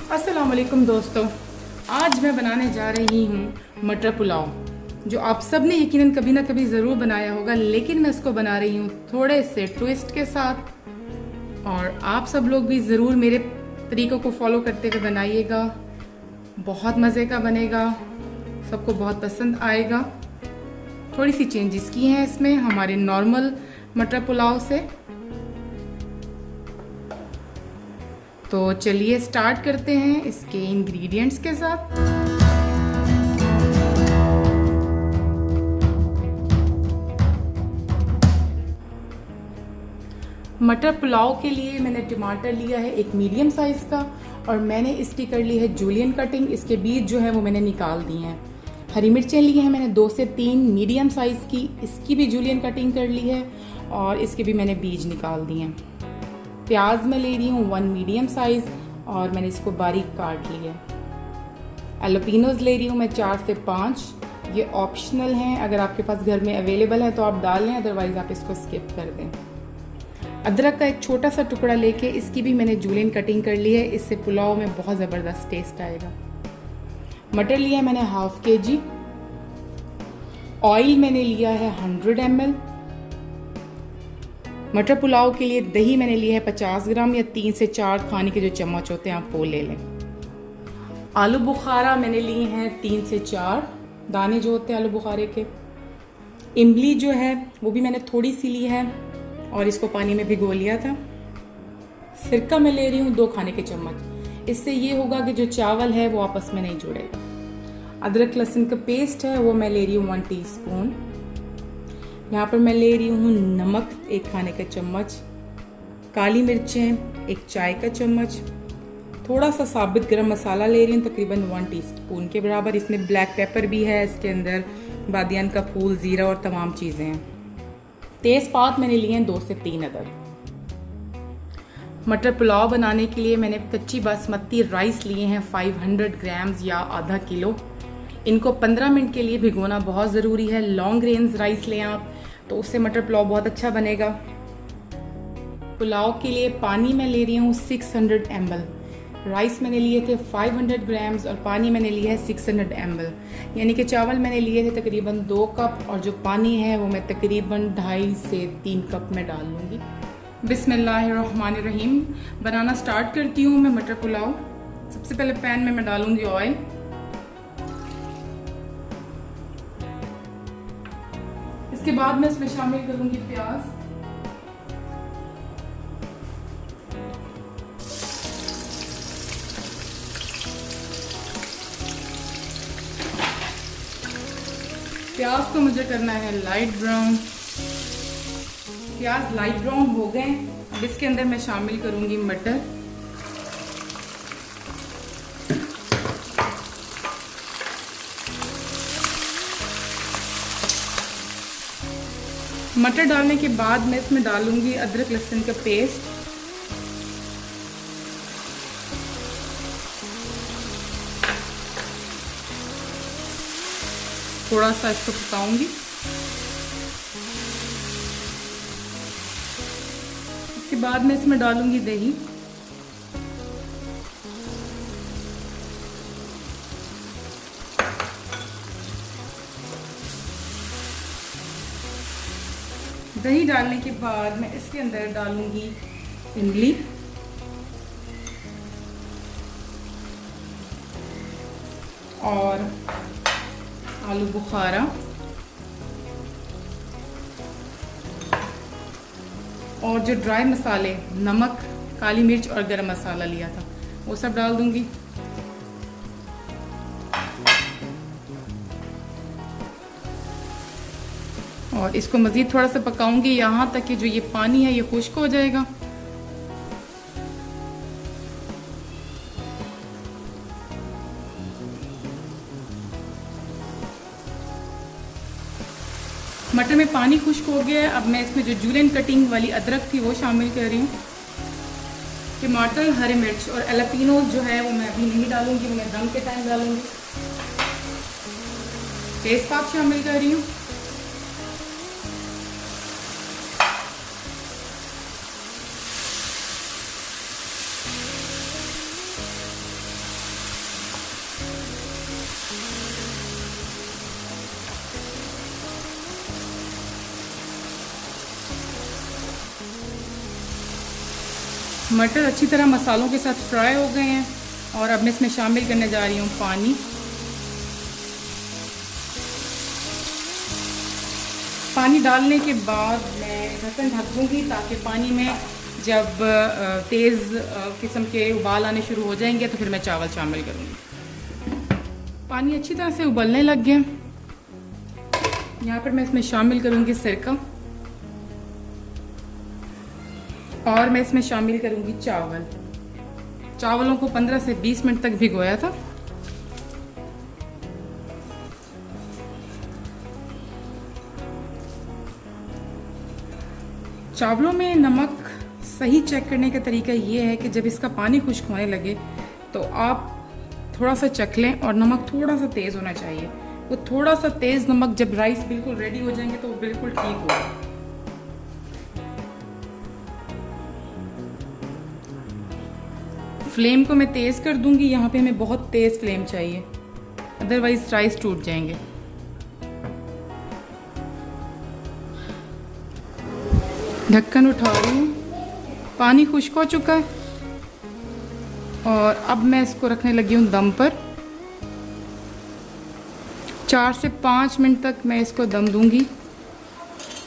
अस्सलाम वालेकुम दोस्तों, आज मैं बनाने जा रही हूँ मटर पुलाव, जो आप सब ने यकीनन कभी ना कभी ज़रूर बनाया होगा, लेकिन मैं इसको बना रही हूँ थोड़े से ट्विस्ट के साथ। और आप सब लोग भी ज़रूर मेरे तरीक़ों को फॉलो करते हुए बनाइएगा। बहुत मज़े का बनेगा, सबको बहुत पसंद आएगा। थोड़ी सी चेंजेस की हैं इसमें हमारे नॉर्मल मटर पुलाव से। तो चलिए स्टार्ट करते हैं इसके इंग्रेडिएंट्स के साथ। मटर पुलाव के लिए मैंने टमाटर लिया है एक मीडियम साइज़ का, और मैंने इसकी कर ली है जूलियन कटिंग। इसके बीज जो है वो मैंने निकाल दिए हैं। हरी मिर्चें ली हैं मैंने 2 से 3 मीडियम साइज़ की, इसकी भी जूलियन कटिंग कर ली है और इसके भी मैंने बीज निकाल दिए हैं। प्याज मैं ले रही हूँ 1 मीडियम साइज़ और मैंने इसको बारीक काट लिया है। एलोपिनोज ले रही हूँ मैं 4 से 5, ये ऑप्शनल हैं, अगर आपके पास घर में अवेलेबल है तो आप डाल लें, अदरवाइज़ आप इसको स्किप कर दें। अदरक का एक छोटा सा टुकड़ा लेके इसकी भी मैंने जूलियन कटिंग कर ली है, इससे पुलाव में बहुत ज़बरदस्त टेस्ट आएगा। मटर लिया है मैंने ½ kg। ऑयल मैंने लिया है 100 ml। मटर पुलाव के लिए दही मैंने लिया है 50 ग्राम, या 3 से 4 खाने के जो चम्मच होते हैं आप वो ले लें। आलू बुखारा मैंने लिए हैं 3 से 4 दाने जो होते हैं आलू बुखारे के। इमली जो है वो भी मैंने थोड़ी सी ली है और इसको पानी में भिगो लिया था। सिरका मैं ले रही हूँ 2 खाने के चम्मच, इससे ये होगा कि जो चावल है वो आपस में नहीं जुड़ेगा। अदरक लहसुन का पेस्ट है वो मैं ले रही हूँ 1 टीस्पून। यहाँ पर मैं ले रही हूँ नमक 1 खाने का चम्मच, काली मिर्चें 1 चाय का चम्मच, थोड़ा सा साबित गरम मसाला ले रही हूँ तकरीबन 1 टीस्पून के बराबर। इसमें ब्लैक पेपर भी है, इसके अंदर बादियान का फूल, ज़ीरा और तमाम चीज़ें हैं। तेज़पात मैंने लिए हैं 2 से 3 अदद। मटर पुलाव बनाने के लिए मैंने कच्ची बासमती राइस लिए हैं 500 ग्राम्स या आधा किलो। इनको 15 मिनट के लिए भिगोना बहुत ज़रूरी है। लॉन्ग ग्रेन्स राइस लें आप, तो उससे मटर पुलाव बहुत अच्छा बनेगा। पुलाव के लिए पानी मैं ले रही हूँ 600 ml। राइस मैंने लिए थे 500 ग्राम्स और पानी मैंने लिया है 600 ml, यानी कि चावल मैंने लिए थे तकरीबन 2 कप, और जो पानी है वो मैं तकरीबन 2.5 से 3 कप में डाल लूँगी। बिस्मिल्लाहिर्रहमानिर्रहीम। बनाना स्टार्ट करती हूँ मैं मटर पुलाव। सबसे पहले पैन में मैं डालूँगी ऑयल। इसके बाद मैं इसमें शामिल करूंगी प्याज। प्याज को मुझे करना है लाइट ब्राउन। प्याज लाइट ब्राउन हो गए, अब इसके अंदर मैं शामिल करूंगी मटर। मटर डालने के बाद मैं इसमें डालूंगी अदरक लहसुन का पेस्ट। थोड़ा सा इसको पकाऊंगी। इसके बाद मैं इसमें डालूंगी दही। दही डालने के बाद मैं इसके अंदर डालूंगी इमली, और आलू बुखारा, और जो ड्राई मसाले नमक, काली मिर्च और गरम मसाला लिया था वो सब डाल दूंगी। और इसको मज़ीद थोड़ा सा पकाऊंगी यहाँ तक कि जो ये पानी है ये खुश्क हो जाएगा। मटर में पानी खुश्क हो गया है। अब मैं इसमें जो जूलियन कटिंग वाली अदरक थी वो शामिल कर रही हूँ। टमाटर, हरी मिर्च और एलापिनोज जो है वो मैं अभी नहीं डालूंगी, मैं दम के टाइम डालूंगी। तेज़पात शामिल कर रही हूँ। मटर अच्छी तरह मसालों के साथ फ्राई हो गए हैं और अब मैं इसमें शामिल करने जा रही हूँ पानी। पानी डालने के बाद मैं ढक्कन ढक दूँगी ताकि पानी में जब तेज़ किस्म के उबाल आने शुरू हो जाएंगे तो फिर मैं चावल शामिल करूँगी। पानी अच्छी तरह से उबलने लग गया। यहाँ पर मैं इसमें शामिल करूँगी सिरका और मैं इसमें शामिल करूँगी चावल। चावलों को 15 से 20 मिनट तक भिगोया था। चावलों में नमक सही चेक करने का तरीका ये है कि जब इसका पानी खुश्क होने लगे तो आप थोड़ा सा चख लें और नमक थोड़ा सा तेज़ होना चाहिए। वो थोड़ा सा तेज़ नमक जब राइस बिल्कुल रेडी हो जाएंगे तो वो बिल्कुल ठीक होगा। फ्लेम को मैं तेज़ कर दूंगी। यहाँ पे हमें बहुत तेज़ फ्लेम चाहिए, अदरवाइज राइस टूट जाएंगे। ढक्कन उठा रही हूँ, पानी खुश्क हो चुका है और अब मैं इसको रखने लगी हूँ दम पर। 4 से 5 मिनट तक मैं इसको दम दूंगी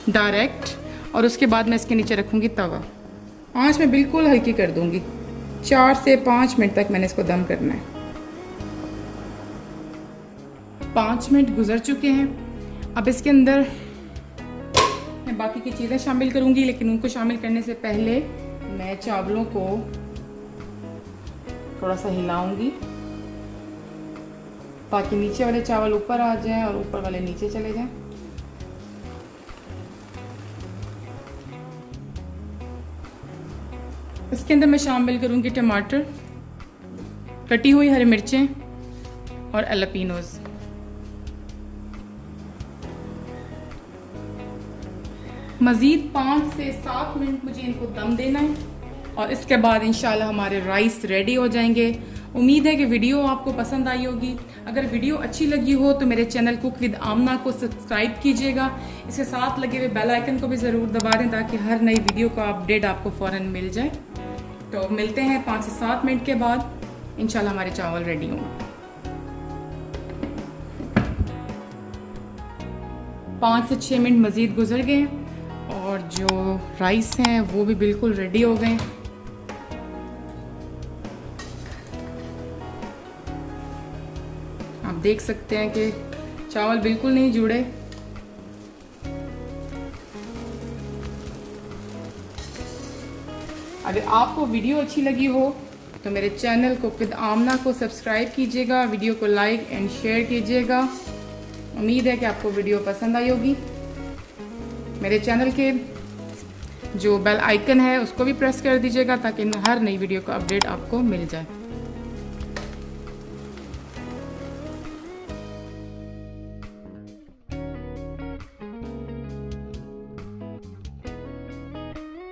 डायरेक्ट और उसके बाद मैं इसके नीचे रखूँगी तवा। आँच मैं बिल्कुल हल्की कर दूंगी। 4 से 5 मिनट तक मैंने इसको दम करना है। 5 मिनट गुजर चुके हैं। अब इसके अंदर मैं बाकी की चीज़ें शामिल करूंगी, लेकिन उनको शामिल करने से पहले मैं चावलों को थोड़ा सा हिलाऊंगी ताकि नीचे वाले चावल ऊपर आ जाएं और ऊपर वाले नीचे चले जाएं। इसके अंदर मैं शामिल करूंगी टमाटर, कटी हुई हरी मिर्चें और एलापिनोज। मज़ीद 5 से 7 मिनट मुझे इनको दम देना है और इसके बाद इंशाल्लाह हमारे राइस रेडी हो जाएंगे। उम्मीद है कि वीडियो आपको पसंद आई होगी। अगर वीडियो अच्छी लगी हो तो मेरे चैनल कुक विद आमना को सब्सक्राइब कीजिएगा। इसके साथ लगे हुए बेल आइकन को भी ज़रूर दबा दें ताकि हर नई वीडियो का अपडेट आपको फ़ौरन मिल जाए। तो मिलते हैं 5 से 7 मिनट के बाद। इंशाल्लाह हमारे चावल रेडी होंगे। 5 से 6 मिनट मज़ीद गुजर गए हैं और जो राइस हैं वो भी बिल्कुल रेडी हो गए। आप देख सकते हैं कि चावल बिल्कुल नहीं जुड़े। अगर आपको वीडियो अच्छी लगी हो तो मेरे चैनल कुक विद आमना को सब्सक्राइब कीजिएगा, वीडियो को लाइक एंड शेयर कीजिएगा। उम्मीद है कि आपको वीडियो पसंद आई होगी। मेरे चैनल के जो बेल आइकन है उसको भी प्रेस कर दीजिएगा ताकि हर नई वीडियो का अपडेट आपको मिल जाए।